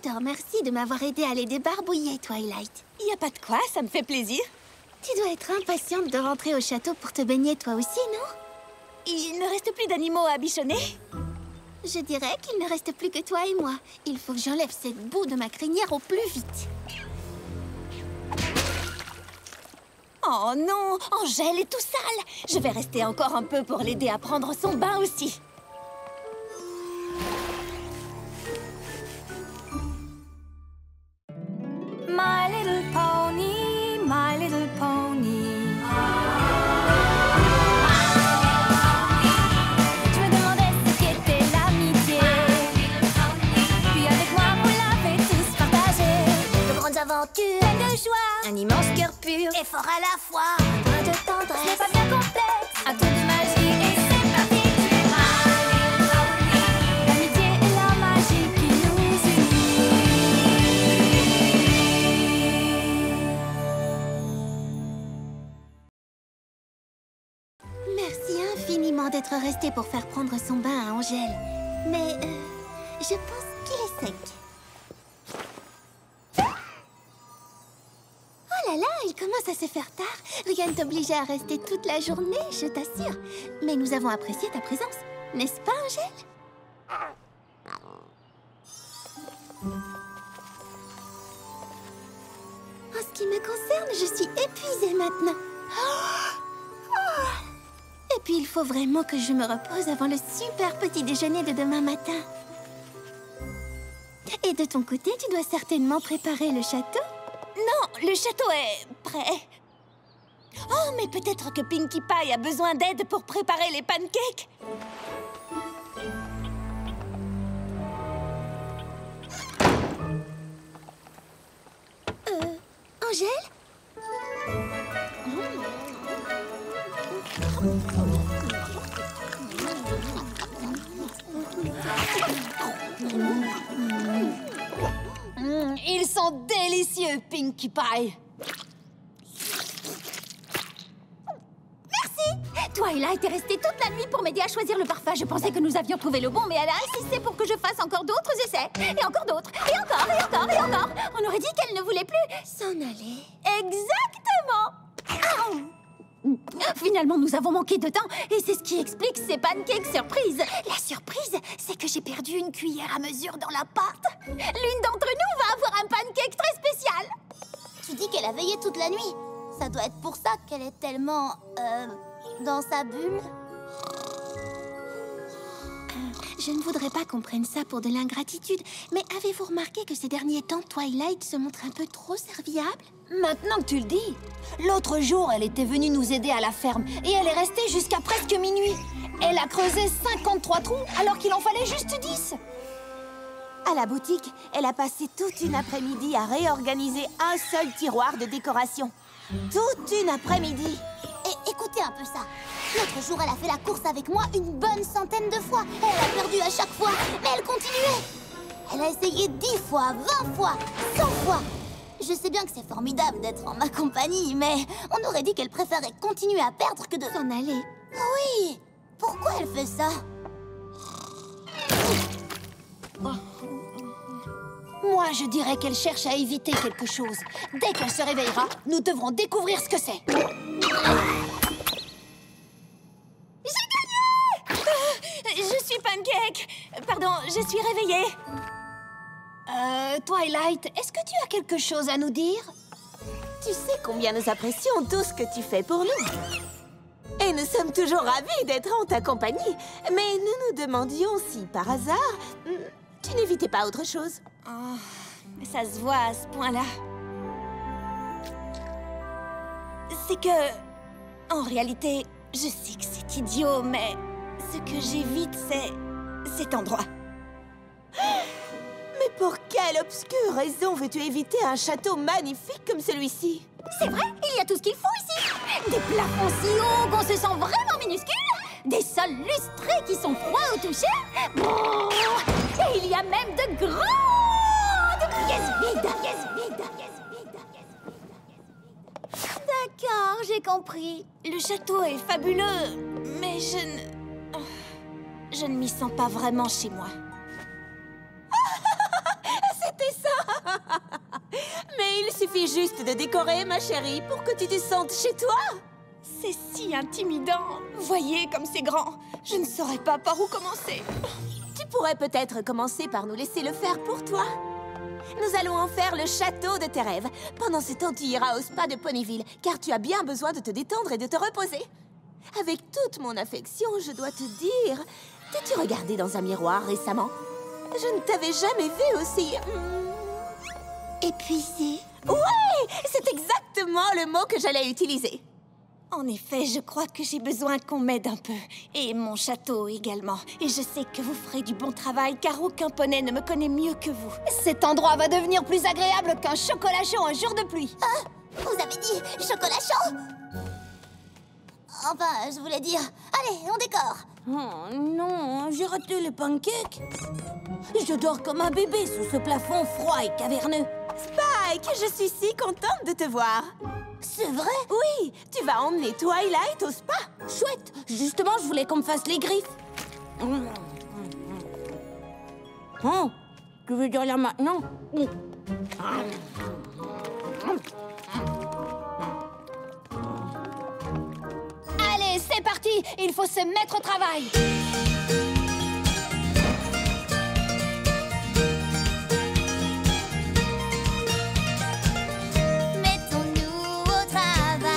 Je te remercie de m'avoir aidé à les débarbouiller, Twilight. Y a pas de quoi, ça me fait plaisir. Tu dois être impatiente de rentrer au château pour te baigner toi aussi, non? Il ne reste plus d'animaux à bichonner? Je dirais qu'il ne reste plus que toi et moi. Il faut que j'enlève cette boue de ma crinière au plus vite. Oh non, Angèle est tout sale. Je vais rester encore un peu pour l'aider à prendre son bain aussi. My little pony, my little pony. Je me demandais ce qu'était l'amitié. Puis avec moi, vous l'avez tous partagé. De grandes aventures, Plein de joie, un immense cœur pur, et fort à la fois. un brin de Ce tendresse. n'est pas bien complexe, un tour de magie et c'est parti. L'amitié et la magie qui nous unit. Merci infiniment d'être resté pour faire prendre son bain à Angèle. Mais, je pense qu'il est sec. Oh là là, il commence à se faire tard. Rien ne t'obligeait à rester toute la journée, je t'assure. Mais nous avons apprécié ta présence, n'est-ce pas, Angèle? En ce qui me concerne, je suis épuisée maintenant. Et puis, il faut vraiment que je me repose avant le super petit déjeuner de demain matin. Et de ton côté, tu dois certainement préparer le château. Non, le château est prêt. Oh, mais peut-être que Pinkie Pie a besoin d'aide pour préparer les pancakes. Angèle? Ils sont délicieux, Pinkie Pie. Twilight est restée toute la nuit pour m'aider à choisir le parfum. Je pensais que nous avions trouvé le bon, mais elle a insisté pour que je fasse encore d'autres essais. Et encore d'autres. Et encore, et encore, et encore. On aurait dit qu'elle ne voulait plus S'en aller. Exactement. Finalement, nous avons manqué de temps. Et c'est ce qui explique ces pancakes surprises. La surprise, c'est que j'ai perdu une cuillère à mesure dans la pâte. L'une d'entre nous va avoir un pancake très spécial. Tu dis qu'elle a veillé toute la nuit. Ça doit être pour ça qu'elle est tellement... dans sa bulle. Je ne voudrais pas qu'on prenne ça pour de l'ingratitude, mais avez-vous remarqué que ces derniers temps, Twilight se montre un peu trop serviable? Maintenant que tu le dis, l'autre jour, elle était venue nous aider à la ferme et elle est restée jusqu'à presque minuit. Elle a creusé 53 trous alors qu'il en fallait juste 10. À la boutique, elle a passé toute une après-midi à réorganiser un seul tiroir de décoration. Toute une après-midi. Et écoutez un peu ça. L'autre jour, elle a fait la course avec moi une bonne centaine de fois. Elle a perdu à chaque fois, mais elle continuait. Elle a essayé 10 fois, 20 fois, 100 fois. Je sais bien que c'est formidable d'être en ma compagnie, mais on aurait dit qu'elle préférait continuer à perdre que de s'en aller. Oui, pourquoi elle fait ça? Moi, je dirais qu'elle cherche à éviter quelque chose. Dès qu'elle se réveillera, nous devrons découvrir ce que c'est. J'ai gagné! Je suis Pancake. Pardon, je suis réveillée. Twilight, est-ce que tu as quelque chose à nous dire? Tu sais combien nous apprécions tout ce que tu fais pour nous. Et nous sommes toujours ravis d'être en ta compagnie. Mais nous nous demandions si, par hasard, tu n'évitais pas autre chose. Oh, ça se voit à ce point-là. C'est que... En réalité, je sais que c'est idiot, mais... Ce que j'évite, c'est... cet endroit. Mais pour quelle obscure raison veux-tu éviter un château magnifique comme celui-ci? C'est vrai, il y a tout ce qu'il faut ici. Des plafonds si hauts qu'on se sent vraiment minuscule. Des sols lustrés qui sont froids au toucher. Oh, et il y a même de grandes pièces vides. D'accord, j'ai compris. Le château est fabuleux, mais je ne m'y sens pas vraiment chez moi. C'était Il suffit juste de décorer, ma chérie, pour que tu te sentes chez toi. C'est si intimidant. Voyez comme c'est grand. Je ne saurais pas par où commencer. Tu pourrais peut-être commencer par nous laisser le faire pour toi. Nous allons en faire le château de tes rêves. Pendant ce temps, tu iras au spa de Ponyville, car tu as bien besoin de te détendre et de te reposer. Avec toute mon affection, je dois te dire... T'es-tu regardé dans un miroir récemment? Je ne t'avais jamais vu aussi... Épuisée. Ouais, c'est exactement le mot que j'allais utiliser. En effet, je crois que j'ai besoin qu'on m'aide un peu. Et mon château également. Et je sais que vous ferez du bon travail, car aucun poney ne me connaît mieux que vous. Cet endroit va devenir plus agréable qu'un chocolat chaud un jour de pluie. Ah, vous avez dit chocolat chaud? Enfin, je voulais dire... Allez, on décore. Oh non, j'ai raté les pancakes. Je dors comme un bébé sous ce plafond froid et caverneux. Spike, je suis si contente de te voir. C'est vrai? Oui, tu vas emmener Twilight au spa. Chouette. Justement, je voulais qu'on me fasse les griffes. Oh, tu veux dire là maintenant? Allez, c'est parti. Il faut se mettre au travail. Mettons-nous au travail,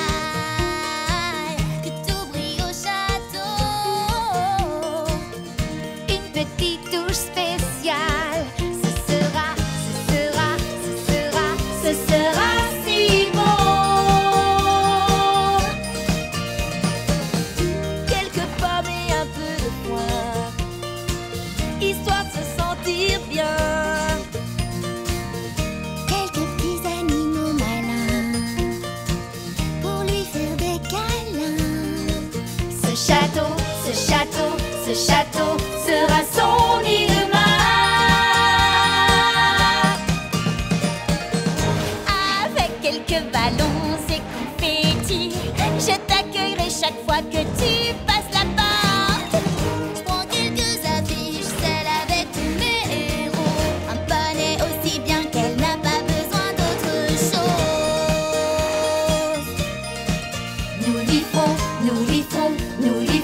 que tout brille au château. Une petite touche spéciale, ce sera si bon. Quelques pommes et un peu de foin, histoire de se sentir bien. Quelques petits animaux malins pour lui faire des câlins. Ce château sera son nid de avec quelques ballons et confettis, je t'accueillerai chaque fois que tu passes la porte. Je prends quelques affiches, celles avec tous mes héros. Un poney aussi bien qu'elle n'a pas besoin d'autre chose. Nous lui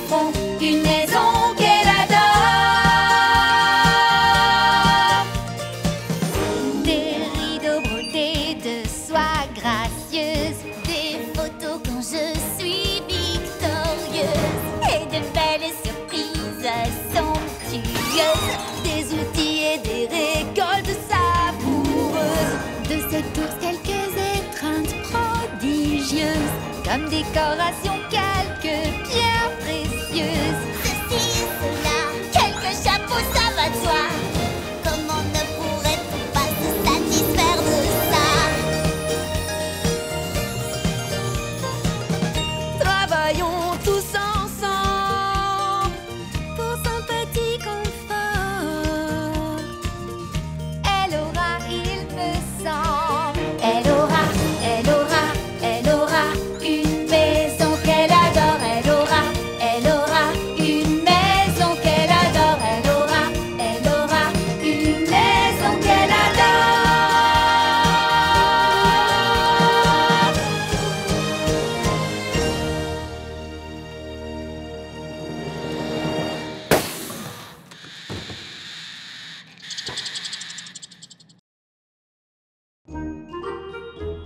ferons une maison qu'elle adore. Des rideaux brodés de soie gracieuse, des photos quand je suis victorieuse, et de belles surprises somptueuses, des outils et des récoltes savoureuses. De cette ours, quelques étreintes prodigieuses, comme décoration quelques pierres précieuses. Ceci et cela, quelques chapeaux, ça va de soi. Comment ne pourrait-on pas se satisfaire de ça? Travaillons tous ensemble Pour son petit confort, elle aura, il me semble, elle aura une maison qu'elle adore. Elle aura une maison qu'elle adore. Elle aura une maison qu'elle adore.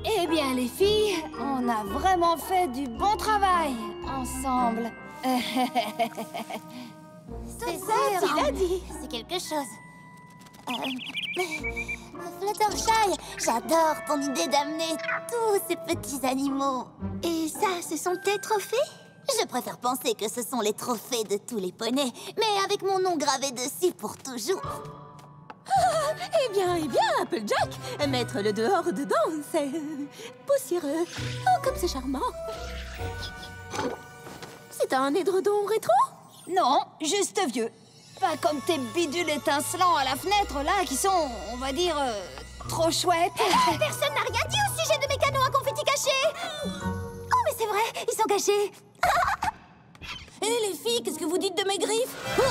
Eh bien, les filles, on a vraiment fait du bon travail ensemble. C'est ça, tu l'as dit. C'est quelque chose. Fluttershy, j'adore ton idée d'amener tous ces petits animaux. Et ça, ce sont tes trophées? Je préfère penser que ce sont les trophées de tous les poneys, mais avec mon nom gravé dessus pour toujours. Eh bien, Applejack, mettre-le dehors dedans, c'est poussiéreux. Oh, comme c'est charmant. C'est un édredon rétro? Non, juste vieux. Pas comme tes bidules étincelants à la fenêtre, là, qui sont, on va dire, trop chouettes. Personne n'a rien dit au sujet de mes canons à confetti cachés. Oh, mais c'est vrai, ils sont cachés. Et les filles, qu'est-ce que vous dites de mes griffes? Oh,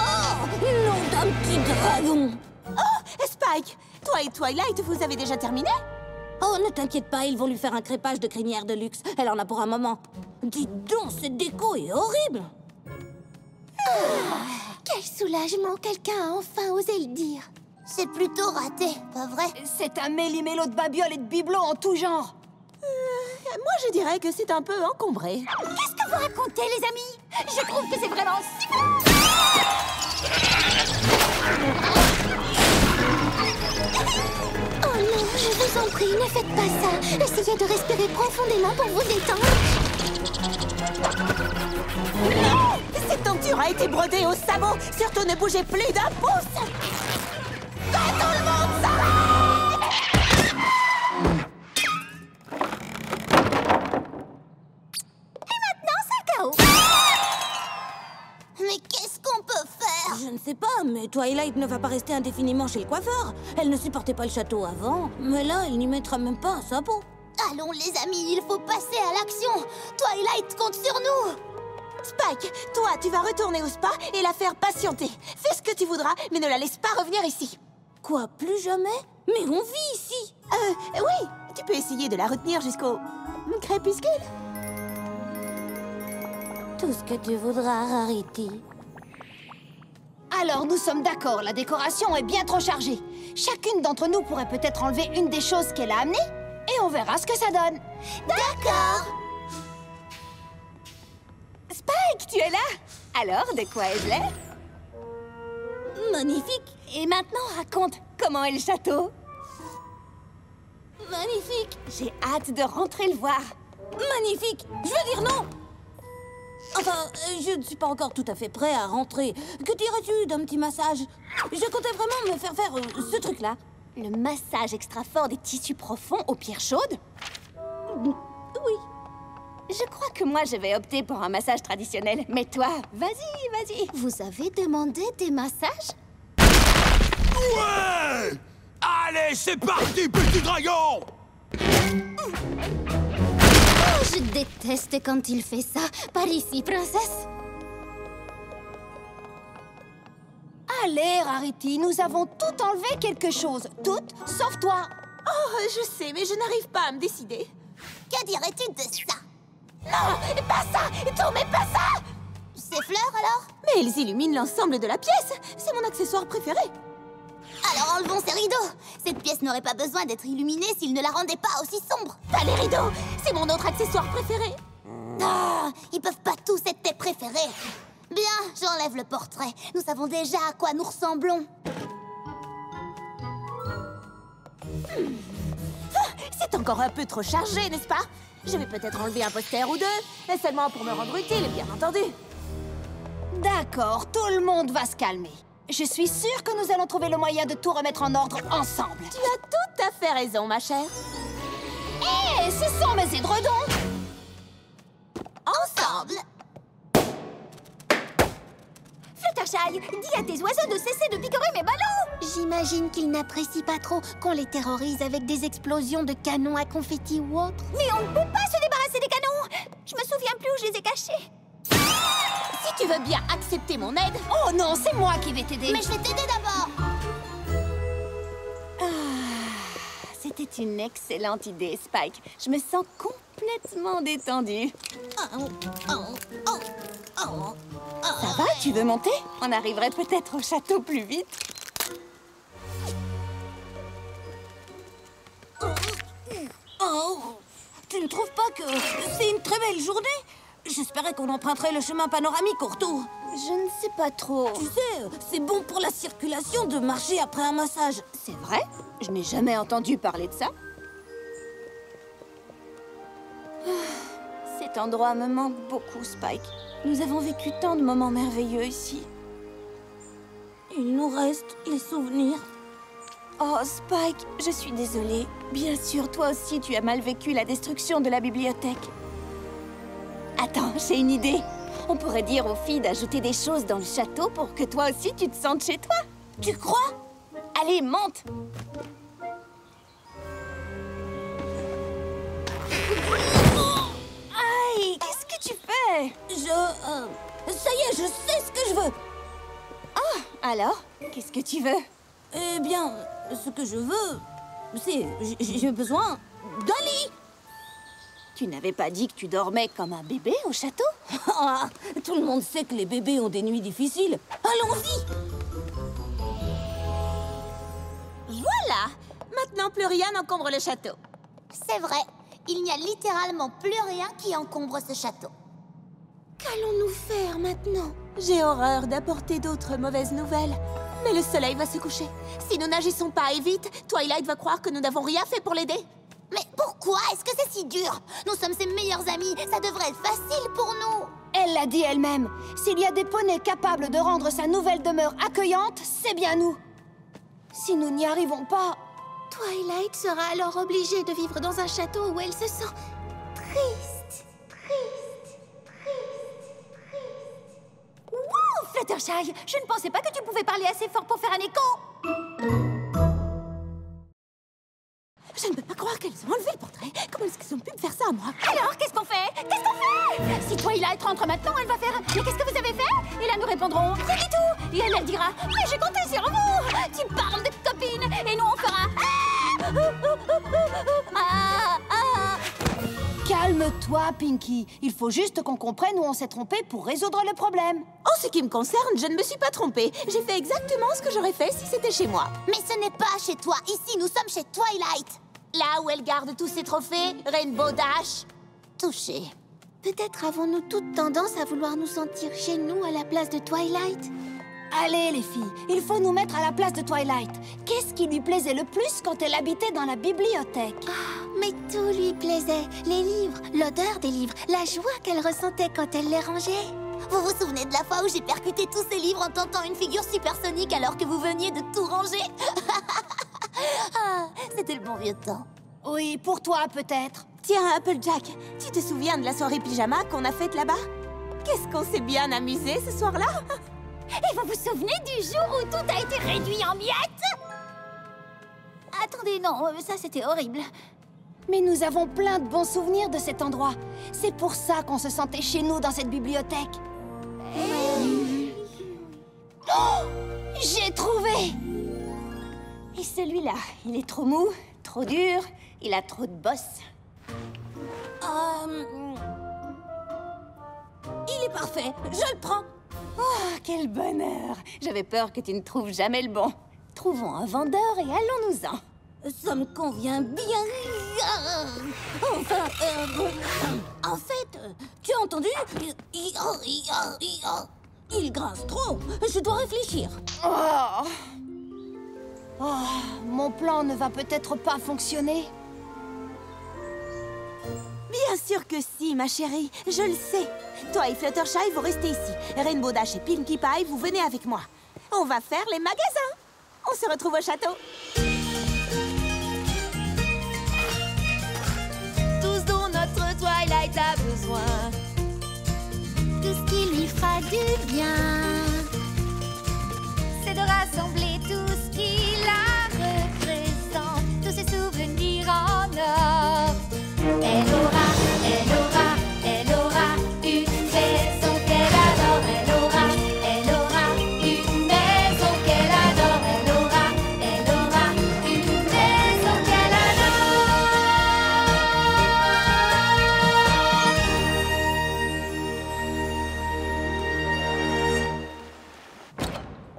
nom d'un petit dragon! Oh, Spike, toi et Twilight, vous avez déjà terminé? Oh, ne t'inquiète pas, ils vont lui faire un crépage de crinière de luxe. Elle en a pour un moment. Dis donc, cette déco est horrible. Quel soulagement, quelqu'un a enfin osé le dire. C'est plutôt raté, pas vrai? C'est un méli-mélo de babioles et de bibelots en tout genre. Moi, je dirais que c'est un peu encombré. Qu'est-ce que vous racontez, les amis? Je trouve que c'est vraiment super. Oh non, je vous en prie, ne faites pas ça. Essayez de respirer profondément pour vous détendre. Non! Cette tenture a été brodée au sabot. Surtout ne bougez plus d'un pouce. Que tout le monde s'arrête! Mais qu'est-ce qu'on peut faire? Je ne sais pas, mais Twilight ne va pas rester indéfiniment chez le coiffeur. Elle ne supportait pas le château avant, mais là, elle n'y mettra même pas un sabot. Allons les amis, il faut passer à l'action. Twilight compte sur nous. Spike, toi, tu vas retourner au spa et la faire patienter. Fais ce que tu voudras, mais ne la laisse pas revenir ici. Quoi, plus jamais? Mais on vit ici. Oui, tu peux essayer de la retenir jusqu'au crépuscule. Tout ce que tu voudras, Rarity. Alors, nous sommes d'accord, la décoration est bien trop chargée. Chacune d'entre nous pourrait peut-être enlever une des choses qu'elle a amenées, et on verra ce que ça donne. D'accord. Spike, tu es là? Alors, de quoi ai-je l'air? Magnifique, Et maintenant, raconte, comment est le château? magnifique, J'ai hâte de rentrer le voir. magnifique. Je veux dire non. Enfin, je ne suis pas encore tout à fait prêt à rentrer. Que dirais-tu d'un petit massage? Je comptais vraiment me faire faire ce truc-là. Le massage extra fort des tissus profonds aux pierres chaudes? Oui. Je crois que moi, je vais opter pour un massage traditionnel. Mais toi, vas-y, vas-y. Vous avez demandé des massages? Ouais! Allez, c'est parti, petit dragon! Oh, je déteste quand il fait ça. Par ici, princesse. Allez, Rarity, nous avons tout enlevé quelque chose. Toutes, sauf toi. Oh, je sais, mais je n'arrive pas à me décider. Que dirais-tu de ça? Non, pas ça! Tournez pas ça! Ces fleurs, alors? Mais ils illuminent l'ensemble de la pièce. C'est mon accessoire préféré. Alors enlevons ces rideaux. Cette pièce n'aurait pas besoin d'être illuminée s'il ne la rendait pas aussi sombre. Pas les rideaux! C'est mon autre accessoire préféré. Ah, ils peuvent pas tous être tes préférés. Bien, j'enlève le portrait. Nous savons déjà à quoi nous ressemblons. C'est encore un peu trop chargé, n'est-ce pas? Je vais peut-être enlever un poster ou deux, seulement pour me rendre utile, bien entendu. D'accord, tout le monde va se calmer. Je suis sûre que nous allons trouver le moyen de tout remettre en ordre ensemble. Tu as tout à fait raison, ma chère. Hé, ce sont mes édredons! Ensemble. Fluttershy, dis à tes oiseaux de cesser de picorer mes ballons. J'imagine qu'ils n'apprécient pas trop qu'on les terrorise avec des explosions de canons à confetti ou autre. Mais on ne peut pas se débarrasser des canons. Je me souviens plus où je les ai cachés. Si tu veux bien accepter mon aide... Oh non, c'est moi qui vais t'aider. Mais je vais t'aider d'abord. C'était une excellente idée, Spike. Je me sens complètement détendue. Ça va, tu veux monter? On arriverait peut-être au château plus vite. Oh, tu ne trouves pas que c'est une très belle journée? J'espérais qu'on emprunterait le chemin panoramique au retour. Je ne sais pas trop. Tu sais, c'est bon pour la circulation de marcher après un massage. C'est vrai? Je n'ai jamais entendu parler de ça. Cet endroit me manque beaucoup, Spike. Nous avons vécu tant de moments merveilleux ici. Il nous reste les souvenirs. Oh, Spike, je suis désolée. Bien sûr, toi aussi, tu as mal vécu la destruction de la bibliothèque. Attends, j'ai une idée. On pourrait dire aux filles d'ajouter des choses dans le château pour que toi aussi, tu te sentes chez toi. Tu crois? Allez, monte! Aïe, qu'est-ce que tu fais? Ça y est, je sais ce que je veux. Alors, qu'est-ce que tu veux? Eh bien, ce que je veux, c'est... J'ai besoin d'un lit. Tu n'avais pas dit que tu dormais comme un bébé au château? Ah, tout le monde sait que les bébés ont des nuits difficiles. Allons-y. Voilà! Maintenant, plus rien n'encombre le château. C'est vrai, il n'y a littéralement plus rien qui encombre ce château. Qu'allons-nous faire maintenant? J'ai horreur d'apporter d'autres mauvaises nouvelles. Mais le soleil va se coucher. Si nous n'agissons pas et vite, Twilight va croire que nous n'avons rien fait pour l'aider. Mais pourquoi est-ce que c'est si dur? Nous sommes ses meilleurs amis, ça devrait être facile pour nous. Elle l'a dit elle-même. S'il y a des poneys capables de rendre sa nouvelle demeure accueillante, c'est bien nous. Si nous n'y arrivons pas... Twilight sera alors obligée de vivre dans un château où elle se sent triste. Wow, Fluttershy, je ne pensais pas que tu pouvais parler assez fort pour faire un écho. Je ne peux pas croire qu'elles ont enlevé le portrait. Comment est-ce qu'elles ont pu me faire ça à moi? Alors, qu'est-ce qu'on fait? Qu'est-ce qu'on fait? Si Twilight rentre maintenant, elle va faire... Mais qu'est-ce que vous avez fait? Et là, nous répondrons... Rien du tout. Et elle dira... Mais j'ai compté sur vous. Tu parles de copines. Et nous, on fera... Calme-toi, Pinky. Il faut juste qu'on comprenne où on s'est trompé pour résoudre le problème. En ce qui me concerne, je ne me suis pas trompée. J'ai fait exactement ce que j'aurais fait si c'était chez moi. Mais ce n'est pas chez toi, ici nous sommes chez Twilight. Là où elle garde tous ses trophées, Rainbow Dash. Touché. Peut-être avons-nous toute tendance à vouloir nous sentir chez nous à la place de Twilight. Allez, les filles, il faut nous mettre à la place de Twilight. Qu'est-ce qui lui plaisait le plus quand elle habitait dans la bibliothèque? Mais tout lui plaisait. Les livres, l'odeur des livres, la joie qu'elle ressentait quand elle les rangeait. Vous vous souvenez de la fois où j'ai percuté tous ces livres en tentant une figure supersonique alors que vous veniez de tout ranger? Ah, c'était le bon vieux temps. Oui, pour toi, peut-être. Tiens, Applejack, tu te souviens de la soirée pyjama qu'on a faite là-bas? Qu'est-ce qu'on s'est bien amusé ce soir-là? Et vous vous souvenez du jour où tout a été réduit en miettes? Attendez, non, ça c'était horrible. Mais nous avons plein de bons souvenirs de cet endroit. C'est pour ça qu'on se sentait chez nous dans cette bibliothèque. Oh! J'ai trouvé! Et celui-là, il est trop mou, trop dur, il a trop de bosses. Il est parfait, je le prends. Oh, quel bonheur! J'avais peur que tu ne trouves jamais le bon. Trouvons un vendeur et allons-nous-en. Ça me convient bien. Enfin, en fait, tu as entendu? Il grince trop. Je dois réfléchir. Oh! Oh, mon plan ne va peut-être pas fonctionner. Bien sûr que si, ma chérie. Je le sais. Toi et Fluttershy, vous restez ici. Rainbow Dash et Pinkie Pie, vous venez avec moi. On va faire les magasins. On se retrouve au château. Tous dont notre Twilight a besoin. Tout ce qui lui fera du bien. C'est de rassembler tout ce qui la représente. Tous ses souvenirs en or. Elle aura une maison qu'elle adore. Elle aura une maison qu'elle adore. Elle aura une maison qu'elle adore.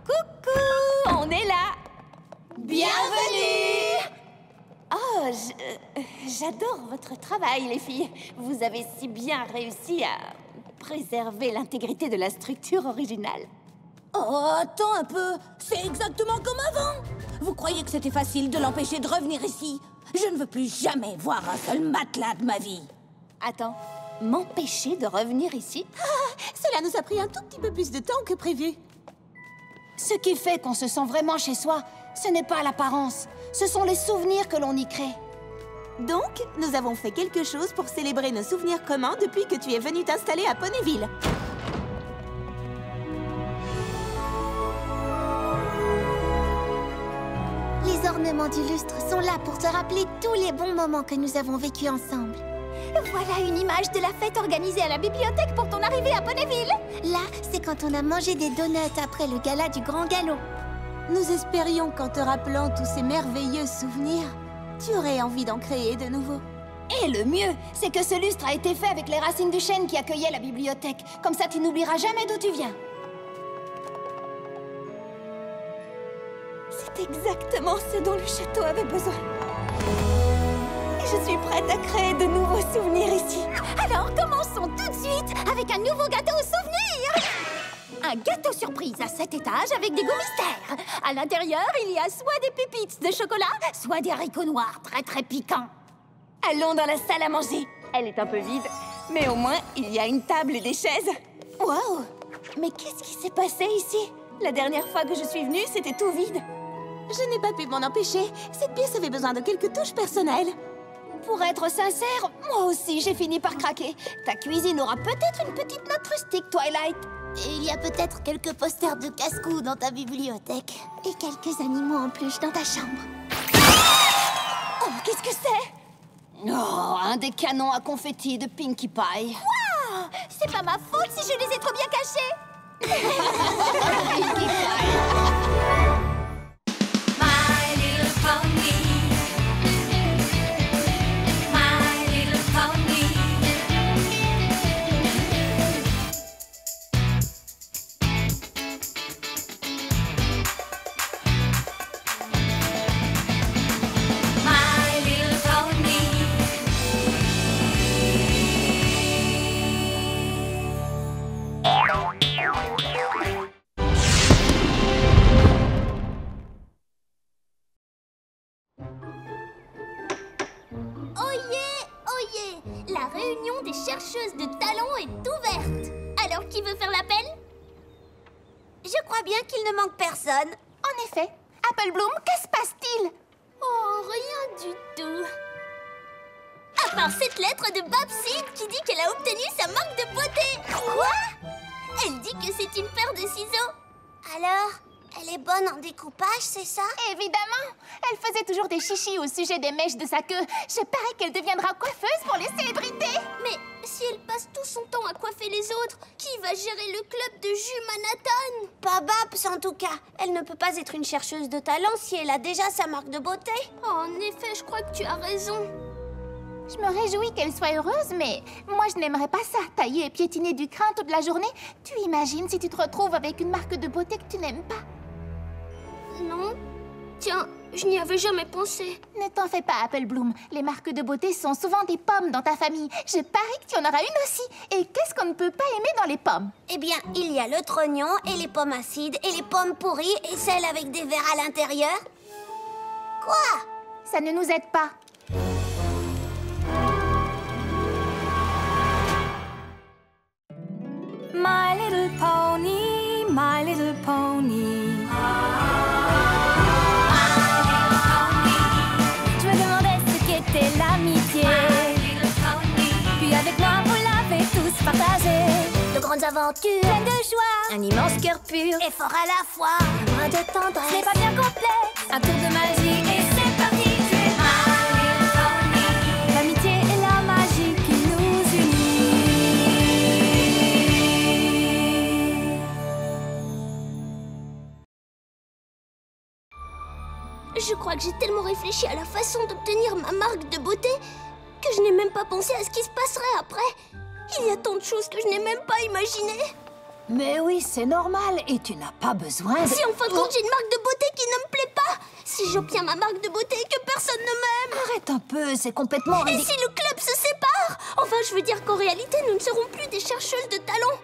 Coucou, on est là. Bienvenue! Oh, j'adore votre travail, les filles. Vous avez si bien réussi à préserver l'intégrité de la structure originale. Oh, attends un peu. C'est exactement comme avant. Vous croyez que c'était facile de l'empêcher de revenir ici? Je ne veux plus jamais voir un seul matelas de ma vie. Attends, m'empêcher de revenir ici? Cela nous a pris un tout petit peu plus de temps que prévu. Ce qui fait qu'on se sent vraiment chez soi, ce n'est pas l'apparence. Ce sont les souvenirs que l'on y crée. Donc, nous avons fait quelque chose pour célébrer nos souvenirs communs depuis que tu es venu t'installer à Ponyville. Les ornements du lustre sont là pour te rappeler tous les bons moments que nous avons vécus ensemble. Voilà une image de la fête organisée à la bibliothèque pour ton arrivée à Ponyville. Là, c'est quand on a mangé des donuts après le gala du Grand Galop. Nous espérions qu'en te rappelant tous ces merveilleux souvenirs, tu aurais envie d'en créer de nouveaux. Et le mieux, c'est que ce lustre a été fait avec les racines du chêne qui accueillait la bibliothèque. Comme ça, tu n'oublieras jamais d'où tu viens. C'est exactement ce dont le château avait besoin. Et je suis prête à créer de nouveaux souvenirs ici. Alors commençons tout de suite avec un nouveau gâteau au souvenir. Un gâteau surprise à 7 étages avec des goûts mystères. À l'intérieur, il y a soit des pépites de chocolat, soit des haricots noirs très très piquants. Allons dans la salle à manger. Elle est un peu vide, mais au moins, il y a une table et des chaises. Wow! Mais qu'est-ce qui s'est passé ici? La dernière fois que je suis venue, c'était tout vide. Je n'ai pas pu m'en empêcher. Cette pièce avait besoin de quelques touches personnelles. Pour être sincère, moi aussi, j'ai fini par craquer. Ta cuisine aura peut-être une petite note rustique, Twilight. Et il y a peut-être quelques posters de casse-cou dans ta bibliothèque. Et quelques animaux en peluche dans ta chambre. Oh, qu'est-ce que c'est? Oh, un des canons à confetti de Pinkie Pie. Wow! C'est pas ma faute si je les ai trop bien cachés. Pinkie Pie. My little pony. My little pony. My little pony. Oyez! La réunion des chercheuses de talent est ouverte. Alors, qui veut faire l'appel? Je crois bien qu'il ne manque personne. En effet. Apple Bloom, que se passe-t-il? Oh, rien du tout. À part cette lettre de Babsy qui dit qu'elle a obtenu sa marque de beauté. Quoi? Elle dit que c'est une paire de ciseaux. Alors, elle est bonne en découpage, c'est ça? Évidemment. Elle faisait toujours des chichis au sujet des mèches de sa queue. Je parie qu'elle deviendra coiffeuse pour les célébrités. Mais si elle passe tout son temps à coiffer les autres, qui va gérer le club de jus Manhattan? Pas Babs, en tout cas. Elle ne peut pas être une chercheuse de talent si elle a déjà sa marque de beauté. En effet, je crois que tu as raison. Je me réjouis qu'elle soit heureuse, mais moi je n'aimerais pas ça, tailler et piétiner du crin toute la journée. Tu imagines si tu te retrouves avec une marque de beauté que tu n'aimes pas? Non. Tiens, je n'y avais jamais pensé. Ne t'en fais pas, Apple Bloom. Les marques de beauté sont souvent des pommes dans ta famille. Je parie que tu en auras une aussi. Et qu'est-ce qu'on ne peut pas aimer dans les pommes? Eh bien, il y a le trognon et les pommes acides et les pommes pourries et celles avec des vers à l'intérieur. Quoi? Ça ne nous aide pas. My little pony, my little pony. Je me demandais ce qu'était l'amitié. Puis avec moi, vous l'avez tous partagé. De grandes aventures, Pleine de joie, un immense cœur pur et fort à la fois. un brin de Ce tendresse. n'est pas bien complexe, un tour de magie et c'est parti. Tu es my little pony. L'amitié et la magie qui nous unit. Je crois que j'ai tellement réfléchi à la façon d'obtenir ma marque de beauté que je n'ai même pas pensé à ce qui se passerait après. Il y a tant de choses que je n'ai même pas imaginées. Mais oui, c'est normal, et tu n'as pas besoin de... Si en fin de compte j'ai une marque de beauté qui ne me plaît pas, si j'obtiens ma marque de beauté et que personne ne m'aime, Arrête un peu, c'est complètement et ridicule. si le club se sépare, enfin je veux dire qu'en réalité nous ne serons plus des chercheuses de talent.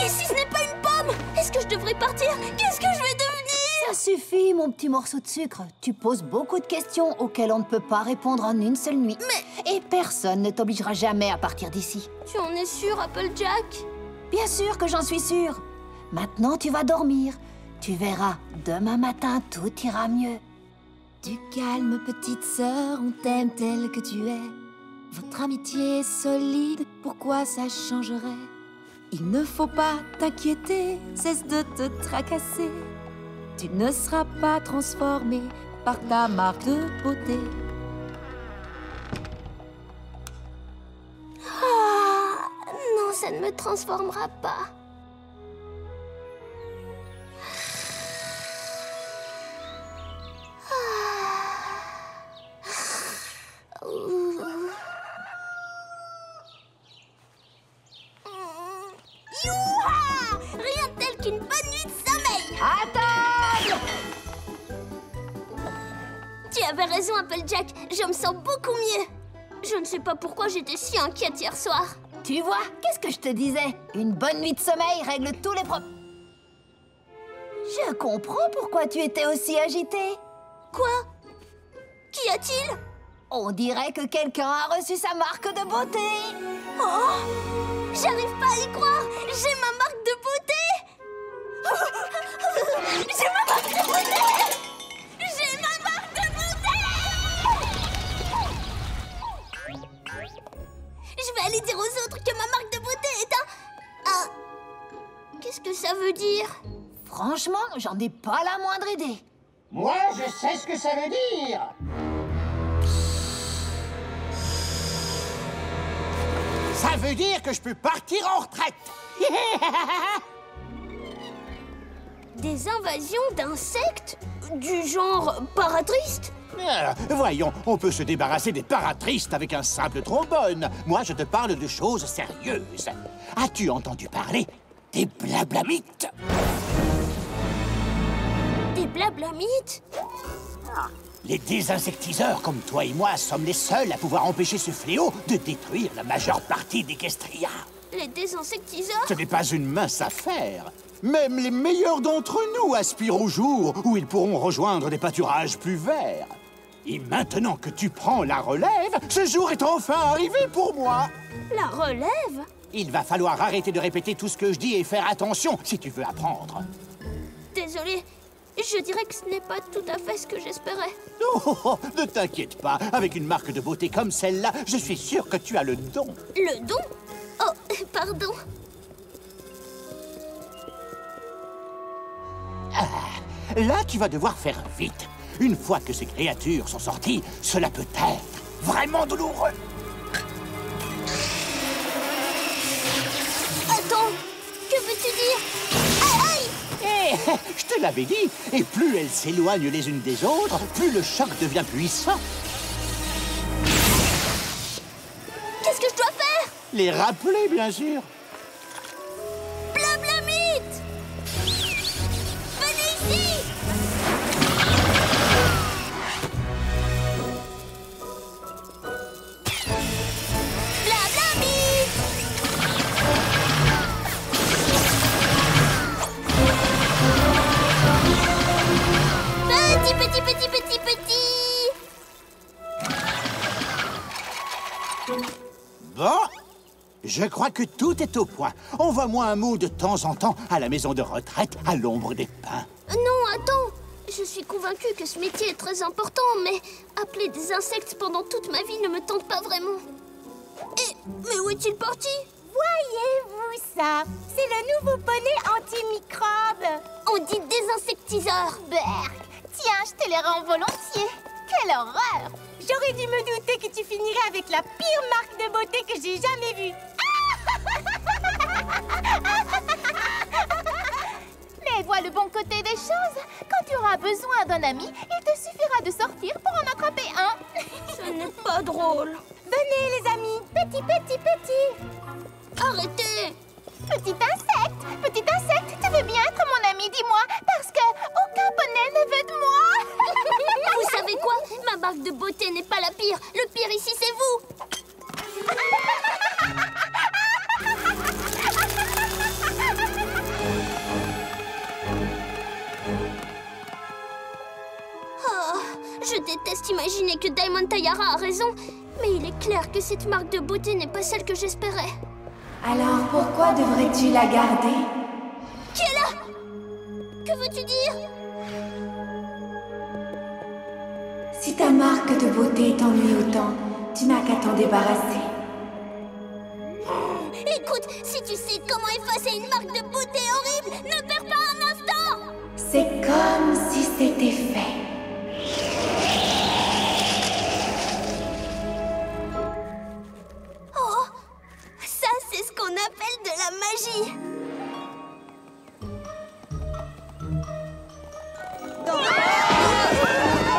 Et si ce n'est pas une pomme, est-ce que je devrais partir? Qu'est-ce que je vais devenir? Ça suffit, mon petit morceau de sucre. Tu poses beaucoup de questions auxquelles on ne peut pas répondre en une seule nuit. Et personne ne t'obligera jamais à partir d'ici. Tu en es sûr, Applejack? Bien sûr que j'en suis sûre. Maintenant, tu vas dormir. Tu verras, demain matin, tout ira mieux. Du calme, petite sœur, on t'aime telle que tu es. Votre amitié est solide, pourquoi ça changerait? Il ne faut pas t'inquiéter, cesse de te tracasser. Tu ne seras pas transformé par ta marque de beauté. Ah, non, ça ne me transformera pas. une bonne nuit de sommeil. Attends! Tu avais raison, Applejack. Je me sens beaucoup mieux. Je ne sais pas pourquoi j'étais si inquiète hier soir. Tu vois, qu'est-ce que je te disais? Une bonne nuit de sommeil règle tous les problèmes. Je comprends pourquoi tu étais aussi agitée. Quoi? Qu'y a-t-il? On dirait que quelqu'un a reçu sa marque de beauté. Oh! J'arrive pas à y croire. J'ai ma marque de beauté. J'ai ma marque de beauté. J'ai ma marque de beauté. Je vais aller dire aux autres que ma marque de beauté est un... Qu'est-ce que ça veut dire? Franchement, j'en ai pas la moindre idée. Moi, je sais ce que ça veut dire. Ça veut dire que je peux partir en retraite. Des invasions d'insectes? Du genre paratristes? Voyons, on peut se débarrasser des paratristes avec un simple trombone. Moi, je te parle de choses sérieuses. As-tu entendu parler des blablamites? Des blablamites? Les désinsectiseurs comme toi et moi sommes les seuls à pouvoir empêcher ce fléau de détruire la majeure partie d'Equestria. Les désinsectiseurs? Ce n'est pas une mince affaire. Même les meilleurs d'entre nous aspirent au jour où ils pourront rejoindre des pâturages plus verts. Et maintenant que tu prends la relève, ce jour est enfin arrivé pour moi. La relève? Il va falloir arrêter de répéter tout ce que je dis et faire attention si tu veux apprendre. Désolée, je dirais que ce n'est pas tout à fait ce que j'espérais. Oh, ne t'inquiète pas, avec une marque de beauté comme celle-là, je suis sûr que tu as le don. Le don? Oh, pardon. Là, tu vas devoir faire vite. Une fois que ces créatures sont sorties, cela peut être vraiment douloureux. Attends, que veux-tu dire? Aïe! Je te l'avais dit, et plus elles s'éloignent les unes des autres, plus le choc devient puissant. Qu'est-ce que je dois faire? Les rappeler, bien sûr. Blablamite! Venez ici! Blablamite! Petit! Bon, je crois que tout est au point. Envoie-moi un mot de temps en temps à la maison de retraite à l'ombre des pins. Non, attends. Je suis convaincue que ce métier est très important, mais appeler des insectes pendant toute ma vie ne me tente pas vraiment. Mais où est-il parti? Voyez-vous ça? C'est le nouveau poney antimicrobe. On dit désinsectiseur. Berk, tiens, je te les rends volontiers. Quelle horreur! J'aurais dû me douter que tu finirais avec la pire marque de beauté que j'ai jamais vue. Mais vois le bon côté des choses. Quand tu auras besoin d'un ami, il te suffira de sortir pour en attraper un. Ce n'est pas drôle. Venez les amis, petit. Arrêtez! Petit insecte, tu veux bien être mon ami, dis-moi, parce que aucun poney ne veut de moi. Vous savez quoi? Ma marque de beauté n'est pas la pire. Le pire ici, c'est vous. Oh, je déteste imaginer que Diamond Tayara a raison, mais il est clair que cette marque de beauté n'est pas celle que j'espérais. Alors pourquoi devrais-tu la garder? Qui est là? Que veux-tu dire? Si ta marque de beauté t'ennuie autant, tu n'as qu'à t'en débarrasser. Écoute, si tu sais comment effacer une marque de beauté horrible, ne perds pas un instant! C'est comme si c'était fait. Oh, ça c'est ce qu'on appelle de la magie.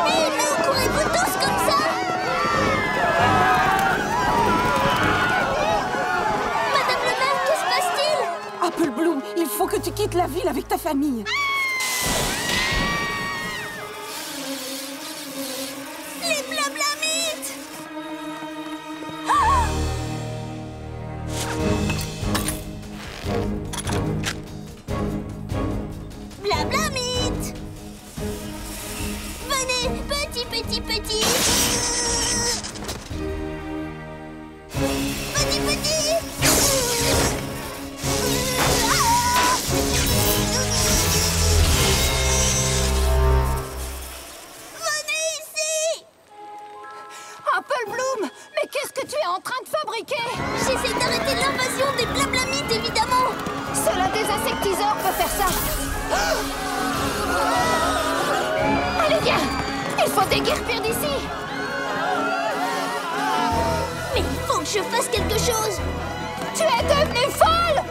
Mais où courez-vous tous comme ça? Madame le maire, que se passe-t-il? Apple Bloom, il faut que tu quittes la ville avec ta famille. Les Blablamites! Blablamites! Venez, petit. Petit. Bloom, mais qu'est-ce que tu es en train de fabriquer? J'essaie d'arrêter l'invasion des Blablamites, évidemment! Seul un désinsectiseur peut faire ça. Allez, viens! Il faut déguerpir d'ici! Mais il faut que je fasse quelque chose! Tu es devenue folle!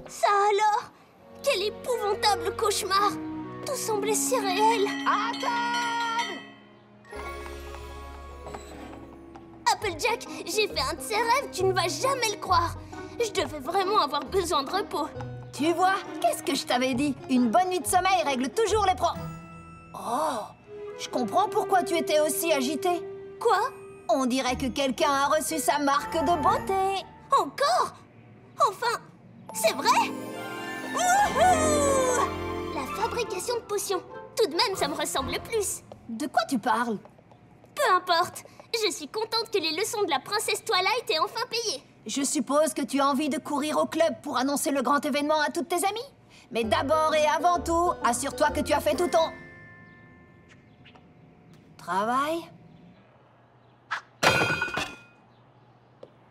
Ça alors? Quel épouvantable cauchemar! Tout semblait si réel! À table! Applejack, j'ai fait un de ces rêves, tu ne vas jamais le croire! Je devais vraiment avoir besoin de repos! Tu vois, qu'est-ce que je t'avais dit? Une bonne nuit de sommeil règle toujours les Oh! Je comprends pourquoi tu étais aussi agitée. Quoi? On dirait que quelqu'un a reçu sa marque de beauté. Encore? Enfin, c'est vrai? Wouhou! La fabrication de potions. Tout de même, ça me ressemble plus. De quoi tu parles? Peu importe. Je suis contente que les leçons de la princesse Twilight aient enfin payé. Je suppose que tu as envie de courir au club pour annoncer le grand événement à toutes tes amies. Mais d'abord et avant tout, assure-toi que tu as fait tout ton... travail.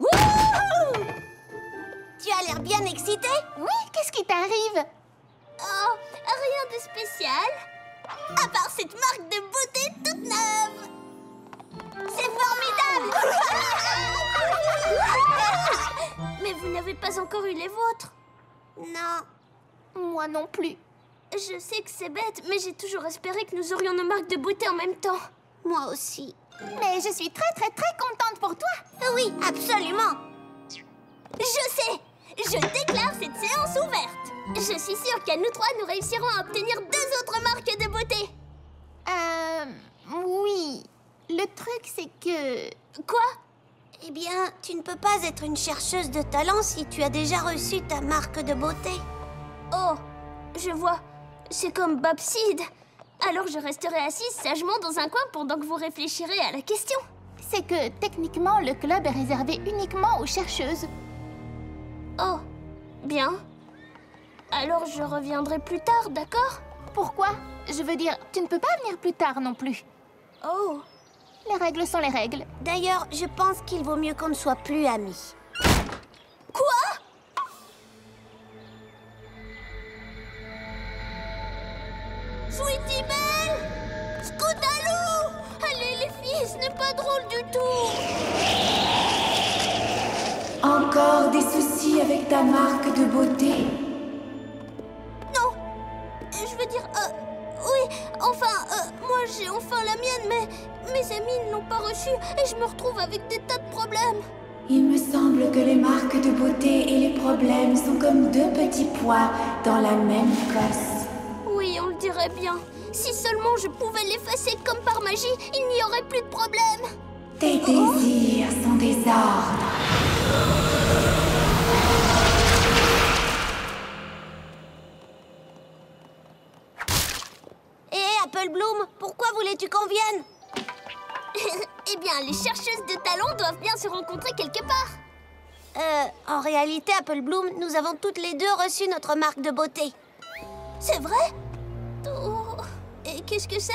Wouhou! Tu as l'air bien excitée? Oui, qu'est-ce qui t'arrive? Oh, rien de spécial. À part cette marque de beauté toute neuve. C'est formidable! Mais vous n'avez pas encore eu les vôtres? Non, moi non plus. Je sais que c'est bête, mais j'ai toujours espéré que nous aurions nos marques de beauté en même temps. Moi aussi. Mais je suis très contente pour toi. Oui, absolument. Je sais. Je déclare cette séance ouverte. Je suis sûre qu'à nous trois, nous réussirons à obtenir 2 autres marques de beauté. Oui. Le truc, c'est que... Quoi? Eh bien, tu ne peux pas être une chercheuse de talent si tu as déjà reçu ta marque de beauté. Oh, je vois. C'est comme Babseed. Alors je resterai assise sagement dans un coin pendant que vous réfléchirez à la question. C'est que, techniquement, le club est réservé uniquement aux chercheuses. Oh, bien. Alors je reviendrai plus tard, d'accord? Pourquoi? Je veux dire, tu ne peux pas venir plus tard non plus. Oh. Les règles sont les règles. D'ailleurs, je pense qu'il vaut mieux qu'on ne soit plus amis. Quoi? Sweetie Belle! Scootaloo! Allez les filles, ce n'est pas drôle du tout! Encore des soucis avec ta marque de beauté? Non! Je veux dire, oui, enfin, moi j'ai enfin la mienne, mais mes amis ne l'ont pas reçue et je me retrouve avec des tas de problèmes. Il me semble que les marques de beauté et les problèmes sont comme 2 petits pois dans la même cosse. Oui, on le dirait bien. Si seulement je pouvais l'effacer comme par magie, il n'y aurait plus de problème. Tes désirs sont des ordres. Hé, Apple Bloom, pourquoi voulais-tu qu'on vienne? Eh bien, les chercheuses de talent doivent bien se rencontrer quelque part. En réalité, Apple Bloom, nous avons toutes les deux reçu notre marque de beauté. C'est vrai? Oh, et qu'est-ce que c'est?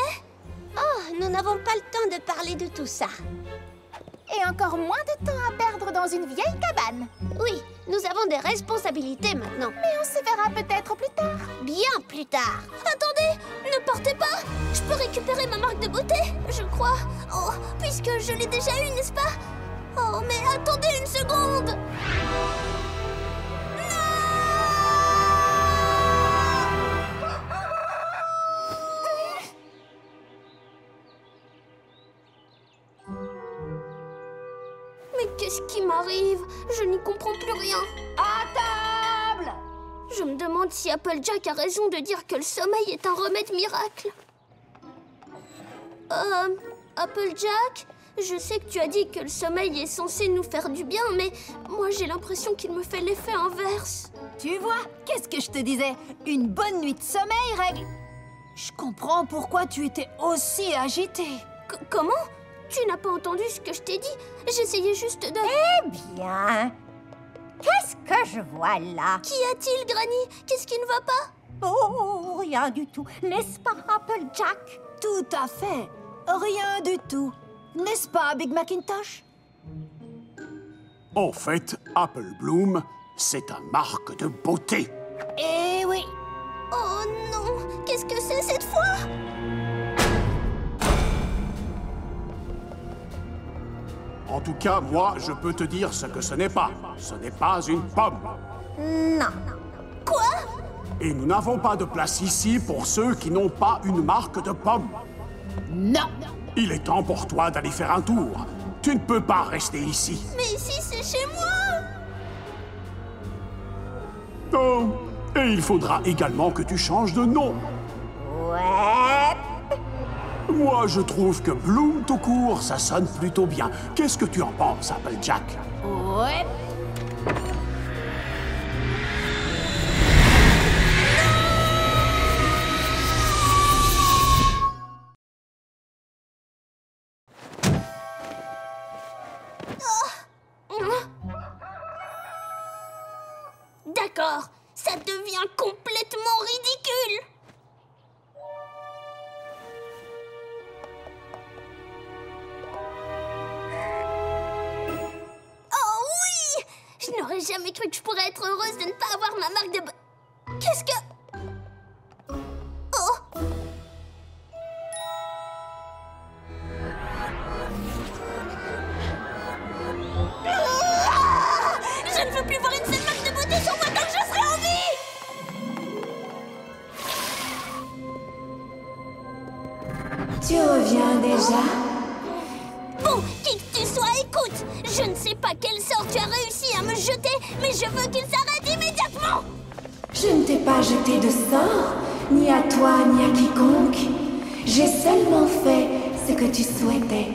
Oh, nous n'avons pas le temps de parler de tout ça. et encore moins de temps à perdre dans une vieille cabane. Oui, nous avons des responsabilités maintenant. Mais on se verra peut-être plus tard. Bien plus tard. Attendez, ne partez pas. Je peux récupérer ma marque de beauté, je crois. Oh, puisque je l'ai déjà eue, n'est-ce pas? Oh, mais attendez une seconde. Mais qu'est-ce qui m'arrive? Je n'y comprends plus rien. À table! Je me demande si Applejack a raison de dire que le sommeil est un remède miracle. Applejack, je sais que tu as dit que le sommeil est censé nous faire du bien, mais moi j'ai l'impression qu'il me fait l'effet inverse. Tu vois, qu'est-ce que je te disais? Une bonne nuit de sommeil règle... Je comprends pourquoi tu étais aussi agitée. Comment? Tu n'as pas entendu ce que je t'ai dit? J'essayais juste de... Eh bien... Qu'est-ce que je vois là? Qu'y a-t-il, Granny? Qu'est-ce qui ne va pas? Oh, rien du tout. N'est-ce pas, Applejack? Tout à fait. Rien du tout. N'est-ce pas, Big Macintosh? En fait, Apple Bloom, c'est un marque de beauté. Eh oui. Oh non! Qu'est-ce que c'est cette fois? En tout cas, moi, je peux te dire ce que ce n'est pas. Ce n'est pas une pomme. Non. Quoi? Et nous n'avons pas de place ici pour ceux qui n'ont pas une marque de pomme. Non. Il est temps pour toi d'aller faire un tour. Tu ne peux pas rester ici. Mais ici, c'est chez moi! Oh, et il faudra également que tu changes de nom. Ouais. Moi, je trouve que Bloom tout court, ça sonne plutôt bien. Qu'est-ce que tu en penses, Applejack? Ouais. D'accord, ça devient complètement ridicule! Oh oui! Je n'aurais jamais cru que je pourrais être heureuse de ne pas avoir ma marque de... Qu'est-ce que... Oh! Ah! Je ne veux plus voir une seule marque de beauté sur moi tant que je serai en vie! Tu reviens déjà? Bon, qui que tu sois, écoute! Je ne sais pas quel sort tu as réussi à me jeter, mais je veux qu'il s'arrête immédiatement! Je ne t'ai pas jeté de sort, ni à toi, ni à quiconque. J'ai seulement fait ce que tu souhaitais.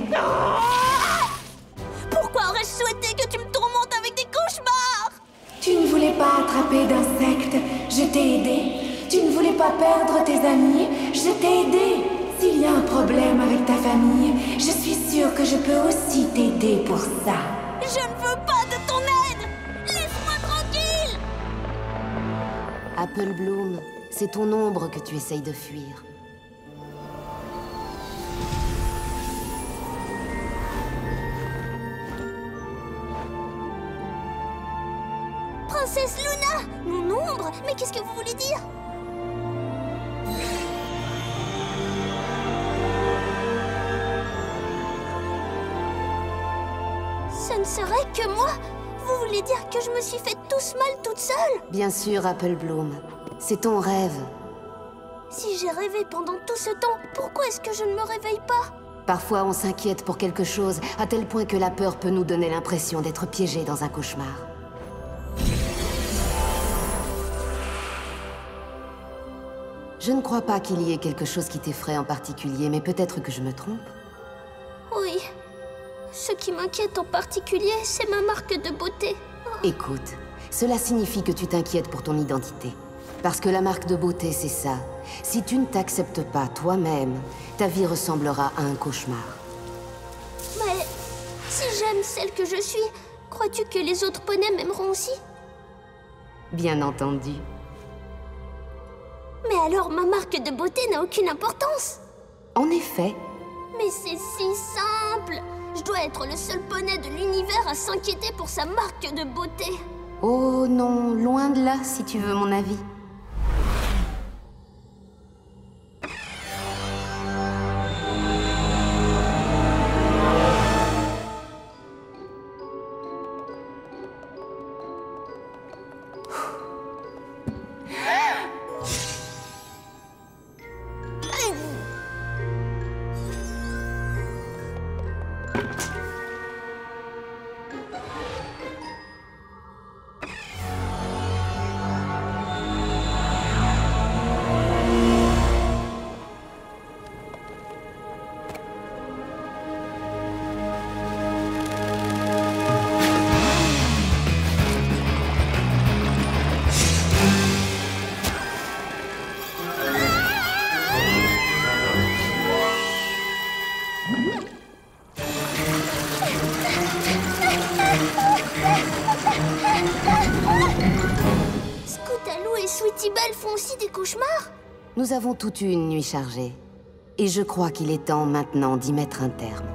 Pourquoi aurais-je souhaité que tu me tourmentes avec des cauchemars? Tu ne voulais pas attraper d'insectes, je t'ai aidé. Tu ne voulais pas perdre tes amis, je t'ai aidé. S'il y a un problème avec ta famille, je suis sûre que je peux aussi t'aider pour ça. Je ne veux pas de ton aide! Laisse-moi tranquille! Apple Bloom, c'est ton ombre que tu essayes de fuir. Princesse Luna! Mon ombre? Mais qu'est-ce que vous voulez dire? Ce ne serait que moi? Vous voulez dire que je me suis fait tous mal toute seule? Bien sûr, Apple Bloom. C'est ton rêve. Si j'ai rêvé pendant tout ce temps, pourquoi est-ce que je ne me réveille pas? Parfois, on s'inquiète pour quelque chose, à tel point que la peur peut nous donner l'impression d'être piégés dans un cauchemar. Je ne crois pas qu'il y ait quelque chose qui t'effraie en particulier, mais peut-être que je me trompe. Oui. Ce qui m'inquiète en particulier, c'est ma marque de beauté. Écoute, cela signifie que tu t'inquiètes pour ton identité. Parce que la marque de beauté, c'est ça. Si tu ne t'acceptes pas toi-même, ta vie ressemblera à un cauchemar. Mais si j'aime celle que je suis, crois-tu que les autres poneys m'aimeront aussi? Bien entendu. Mais alors ma marque de beauté n'a aucune importance. En effet. Mais c'est si simple. Je dois être le seul poney de l'univers à s'inquiéter pour sa marque de beauté. Oh non, loin de là, si tu veux mon avis. Scootaloo et Sweetie Belle font aussi des cauchemars? Nous avons toute eu une nuit chargée. Et je crois qu'il est temps maintenant d'y mettre un terme.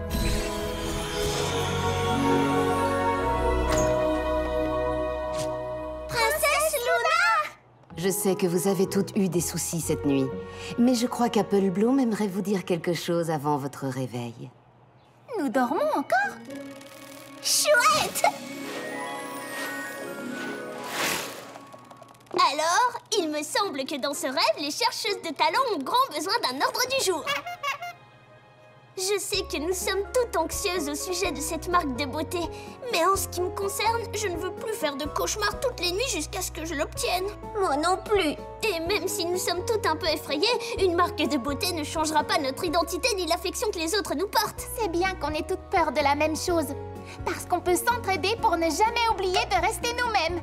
Princesse Luna! Je sais que vous avez toutes eu des soucis cette nuit, mais je crois qu'Apple Bloom aimerait vous dire quelque chose avant votre réveil. Nous dormons encore? Chouette! Alors, il me semble que dans ce rêve, les chercheuses de talent ont grand besoin d'un ordre du jour. Je sais que nous sommes toutes anxieuses au sujet de cette marque de beauté, mais en ce qui me concerne, je ne veux plus faire de cauchemars toutes les nuits jusqu'à ce que je l'obtienne. Moi non plus. Et même si nous sommes toutes un peu effrayées, une marque de beauté ne changera pas notre identité ni l'affection que les autres nous portent. C'est bien qu'on ait toutes peur de la même chose. Parce qu'on peut s'entraider pour ne jamais oublier de rester nous-mêmes.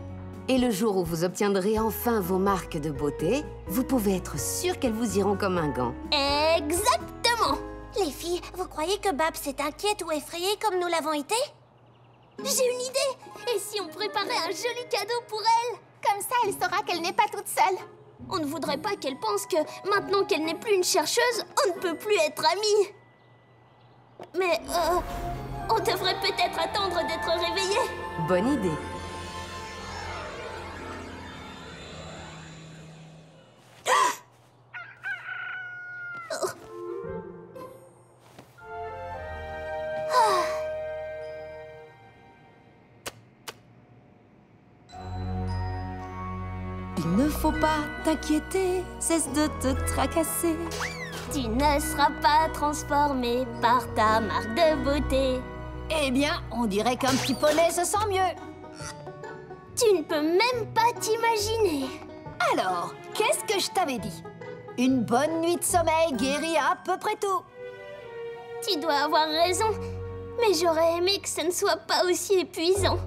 Et le jour où vous obtiendrez enfin vos marques de beauté, vous pouvez être sûr qu'elles vous iront comme un gant. Exactement! Les filles, vous croyez que Babs est inquiète ou effrayée comme nous l'avons été? J'ai une idée! Et si on préparait un joli cadeau pour elle? Comme ça, elle saura qu'elle n'est pas toute seule. On ne voudrait pas qu'elle pense que, maintenant qu'elle n'est plus une chercheuse, on ne peut plus être amies. Mais, on devrait peut-être attendre d'être réveillée. Bonne idée. Il ne faut pas t'inquiéter, cesse de te tracasser. Tu ne seras pas transformée par ta marque de beauté. Eh bien, on dirait qu'un petit poney se sent mieux. Tu ne peux même pas t'imaginer. Alors, qu'est-ce que je t'avais dit? Une bonne nuit de sommeil guérit à peu près tout. Tu dois avoir raison, mais j'aurais aimé que ce ne soit pas aussi épuisant.